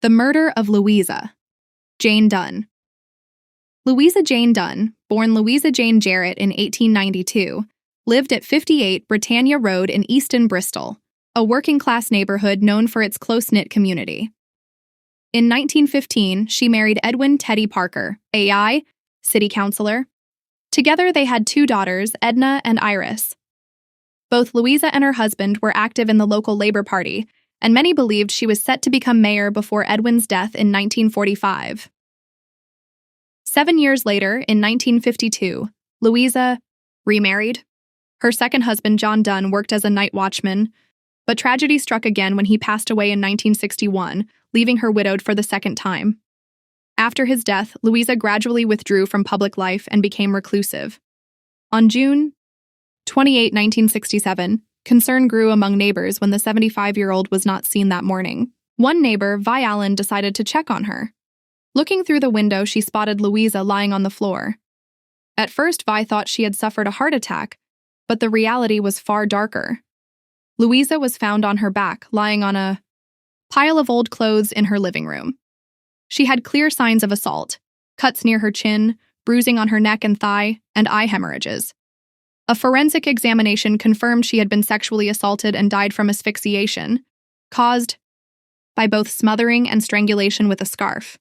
The Murder of Louisa Dunne. Louisa Jane Dunne, born Louisa Jane Jarrett in 1892, lived at 58 Britannia Road in Easton, Bristol, a working-class neighborhood known for its close-knit community. In 1915, she married Edwin Teddy Parker, AI, city councilor. Together they had 2 daughters, Edna and Iris. Both Louisa and her husband were active in the local Labour Party, and many believed she was set to become mayor before Edwin's death in 1945. 7 years later, in 1952, Louisa remarried. Her second husband, John Dunne, worked as a night watchman, but tragedy struck again when he passed away in 1961, leaving her widowed for the second time. After his death, Louisa gradually withdrew from public life and became reclusive. On June 28, 1967, concern grew among neighbors when the 75-year-old was not seen that morning. One neighbor, Vi Allen, decided to check on her. Looking through the window, she spotted Louisa lying on the floor. At first, Vi thought she had suffered a heart attack, but the reality was far darker. Louisa was found on her back, lying on a pile of old clothes in her living room. She had clear signs of assault: cuts near her chin, bruising on her neck and thigh, and eye hemorrhages. A forensic examination confirmed she had been sexually assaulted and died from asphyxiation, caused by both smothering and strangulation with a scarf.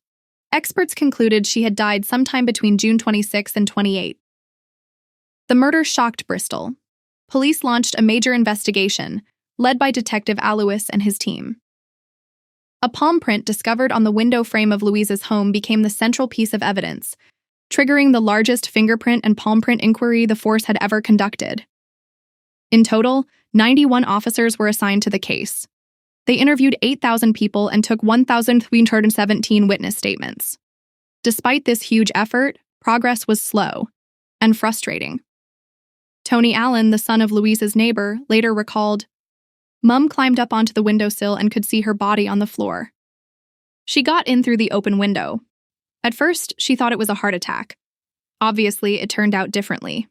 Experts concluded she had died sometime between June 26 and 28. The murder shocked Bristol. Police launched a major investigation, led by Detective Alois and his team. A palm print discovered on the window frame of Louisa's home became the central piece of evidence, triggering the largest fingerprint and palm print inquiry the force had ever conducted. In total, 91 officers were assigned to the case. They interviewed 8,000 people and took 1,317 witness statements. Despite this huge effort, progress was slow and frustrating. Tony Allen, the son of Louisa's neighbor, later recalled, "Mum climbed up onto the windowsill and could see her body on the floor. She got in through the open window. At first, she thought it was a heart attack. Obviously, it turned out differently.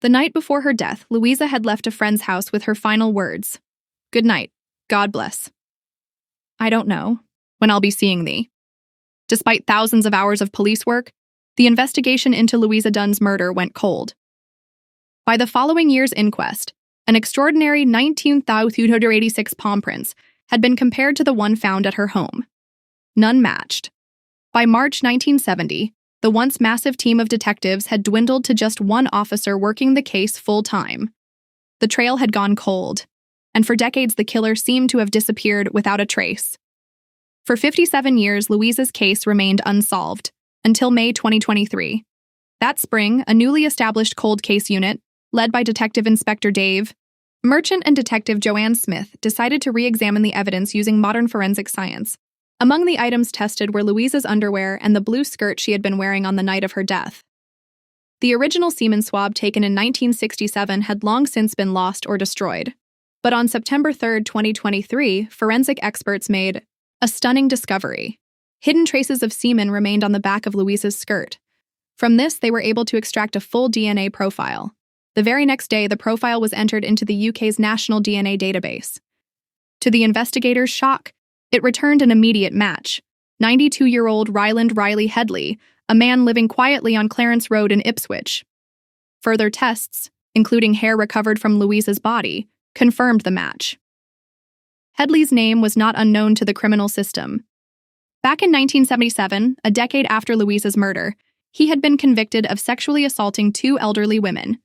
The night before her death, Louisa had left a friend's house with her final words, 'Good night. God bless. I don't know when I'll be seeing thee.'" Despite thousands of hours of police work, the investigation into Louisa Dunne's murder went cold. By the following year's inquest, an extraordinary 19,286 palm prints had been compared to the one found at her home. None matched. By March 1970, the once massive team of detectives had dwindled to just one officer working the case full-time. The trail had gone cold, and for decades the killer seemed to have disappeared without a trace. For 57 years, Louisa's case remained unsolved, until May 2023. That spring, a newly established cold case unit, led by Detective Inspector Dave Merchant and Detective Joanne Smith, decided to re-examine the evidence using modern forensic science. Among the items tested were Louisa's underwear and the blue skirt she had been wearing on the night of her death. The original semen swab taken in 1967 had long since been lost or destroyed. But on September 3, 2023, forensic experts made a stunning discovery. Hidden traces of semen remained on the back of Louisa's skirt. From this, they were able to extract a full DNA profile. The very next day, the profile was entered into the UK's national DNA database. To the investigators' shock, it returned an immediate match: 92-year-old Ryland Riley Headley, a man living quietly on Clarence Road in Ipswich. Further tests, including hair recovered from Louisa's body, confirmed the match. Headley's name was not unknown to the criminal system. Back in 1977, a decade after Louisa's murder, he had been convicted of sexually assaulting 2 elderly women.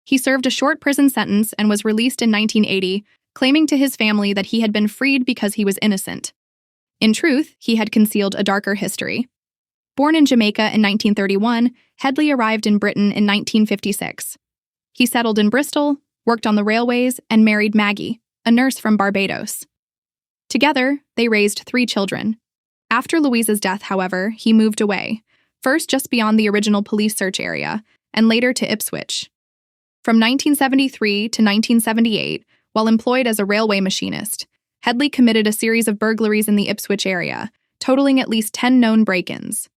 He served a short prison sentence and was released in 1980, claiming to his family that he had been freed because he was innocent. In truth, he had concealed a darker history. Born in Jamaica in 1931, Headley arrived in Britain in 1956. He settled in Bristol, worked on the railways, and married Maggie, a nurse from Barbados. Together, they raised 3 children. After Louisa's death, however, he moved away, first just beyond the original police search area, and later to Ipswich. From 1973 to 1978, while employed as a railway machinist, Headley committed a series of burglaries in the Ipswich area, totaling at least 10 known break-ins.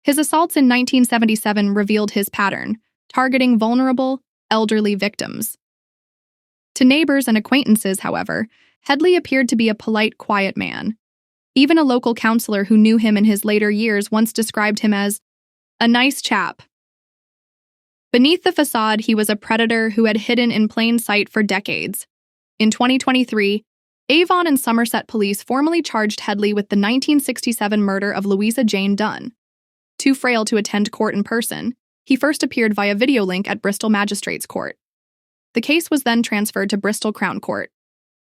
His assaults in 1977 revealed his pattern, targeting vulnerable, elderly victims. To neighbors and acquaintances, however, Headley appeared to be a polite, quiet man. Even a local counselor who knew him in his later years once described him as a nice chap. Beneath the facade, he was a predator who had hidden in plain sight for decades. In 2023, Avon and Somerset police formally charged Headley with the 1967 murder of Louisa Jane Dunne. Too frail to attend court in person, he first appeared via video link at Bristol Magistrates Court. The case was then transferred to Bristol Crown Court,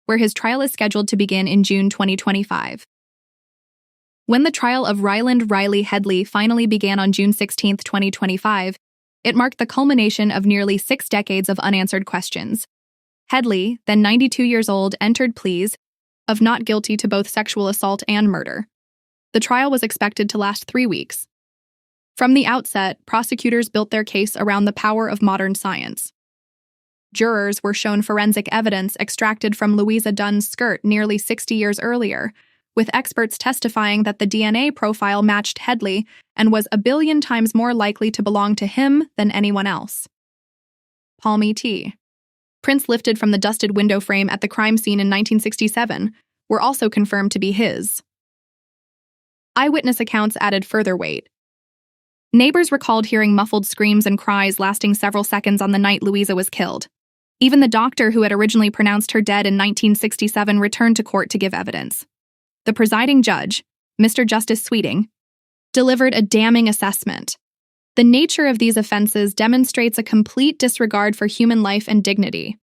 where his trial is scheduled to begin in June 2025. When the trial of Ryland Riley Headley finally began on June 16, 2025, it marked the culmination of nearly 6 decades of unanswered questions. Headley, then 92 years old, entered pleas of not guilty to both sexual assault and murder. The trial was expected to last 3 weeks. From the outset, prosecutors built their case around the power of modern science. Jurors were shown forensic evidence extracted from Louisa Dunne's skirt nearly 60 years earlier, with experts testifying that the DNA profile matched Headley and was a billion times more likely to belong to him than anyone else. Palmy T. Prints lifted from the dusted window frame at the crime scene in 1967 were also confirmed to be his. Eyewitness accounts added further weight. Neighbors recalled hearing muffled screams and cries lasting several seconds on the night Louisa was killed. Even the doctor who had originally pronounced her dead in 1967 returned to court to give evidence. The presiding judge, Mr. Justice Sweeting, delivered a damning assessment. The nature of these offenses demonstrates a complete disregard for human life and dignity.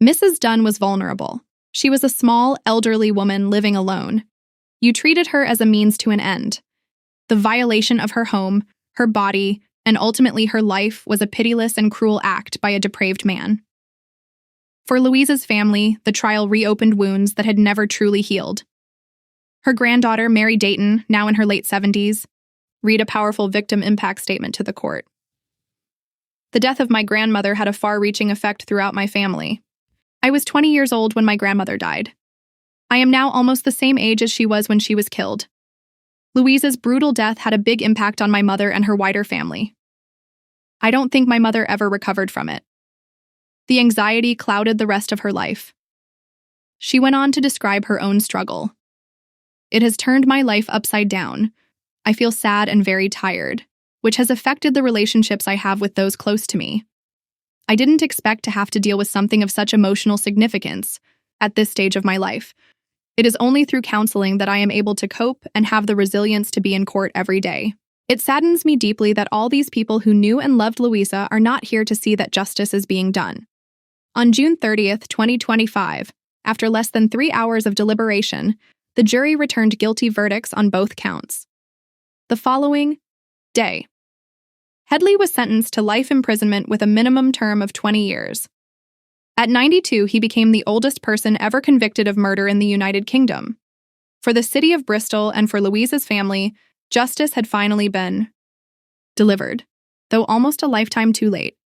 Mrs. Dunne was vulnerable. She was a small, elderly woman living alone. You treated her as a means to an end. The violation of her home, her body, and ultimately her life was a pitiless and cruel act by a depraved man. For Louisa's family, the trial reopened wounds that had never truly healed. Her granddaughter, Mary Dayton, now in her late 70s, read a powerful victim impact statement to the court. The death of my grandmother had a far-reaching effect throughout my family. I was 20 years old when my grandmother died. I am now almost the same age as she was when she was killed. Louisa's brutal death had a big impact on my mother and her wider family. I don't think my mother ever recovered from it. The anxiety clouded the rest of her life. She went on to describe her own struggle. It has turned my life upside down. I feel sad and very tired, which has affected the relationships I have with those close to me. I didn't expect to have to deal with something of such emotional significance at this stage of my life. It is only through counseling that I am able to cope and have the resilience to be in court every day. It saddens me deeply that all these people who knew and loved Louisa are not here to see that justice is being done. On June 30th, 2025, after less than 3 hours of deliberation, the jury returned guilty verdicts on both counts. The following day, Headley was sentenced to life imprisonment with a minimum term of 20 years. At 92, he became the oldest person ever convicted of murder in the United Kingdom. For the city of Bristol and for Louisa's family, justice had finally been delivered, though almost a lifetime too late.